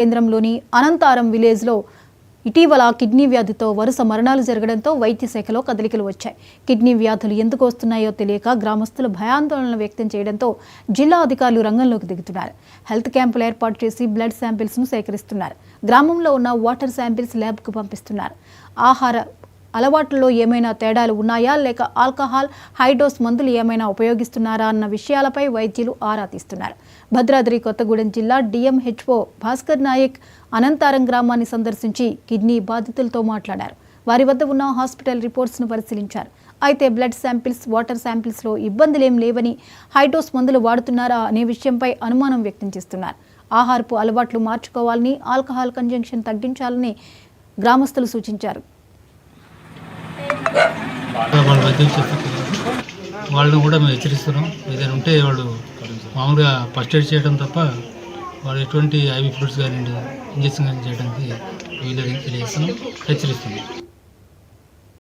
కేంద్రంలోని అనంతారం విలేజ్లో ఇటీవల కిడ్నీ వ్యాధితో వరుస మరణాలు జరగడంతో వైద్య శాఖలో కదలికలు వచ్చాయి. కిడ్నీ వ్యాధులు ఎందుకు వస్తున్నాయో తెలియక గ్రామస్తులు భయాందోళన వ్యక్తం చేయడంతో జిల్లా అధికారులు రంగంలోకి దిగుతున్నారు. హెల్త్ క్యాంపులు ఏర్పాటు చేసి బ్లడ్ శాంపిల్స్ను సేకరిస్తున్నారు. గ్రామంలో ఉన్న వాటర్ శాంపిల్స్ ల్యాబ్కు పంపిస్తున్నారు. ఆహార అలవాట్లలో ఏమైనా తేడాలు ఉన్నాయా, లేక ఆల్కహాల్, హైడోస్ మందులు ఏమైనా ఉపయోగిస్తున్నారా అన్న విషయాలపై వైద్యులు ఆరా తీస్తున్నారు. భద్రాద్రి కొత్తగూడెం జిల్లా డిఎంహెచ్ఓ భాస్కర్ నాయక్ అనంతారం గ్రామాన్ని సందర్శించి కిడ్నీ బాధితులతో మాట్లాడారు. వారి వద్ద ఉన్న హాస్పిటల్ రిపోర్ట్స్ను పరిశీలించారు. అయితే బ్లడ్ శాంపిల్స్, వాటర్ శాంపిల్స్లో ఇబ్బందులేం లేవని, హైడోస్ మందులు వాడుతున్నారా అనే విషయంపై అనుమానం వ్యక్తం చేస్తున్నారు. ఆహారపు అలవాట్లు మార్చుకోవాలని, ఆల్కహాల్ కన్జంప్షన్ తగ్గించాలని గ్రామస్తులు సూచించారు. వాళ్ళని కూడా మేము హెచ్చరిస్తున్నాం. ఏదైనా ఉంటే వాళ్ళు మామూలుగా ఫస్ట్ ఎయిడ్ చేయడం తప్ప వాళ్ళు ఎటువంటి ఐవి ఫ్రూట్స్ కానివ్వండి, ఇంజక్షన్ కానీ చేయడానికి వీళ్ళని తెలియజేస్తున్నాం, హెచ్చరిస్తున్నాం.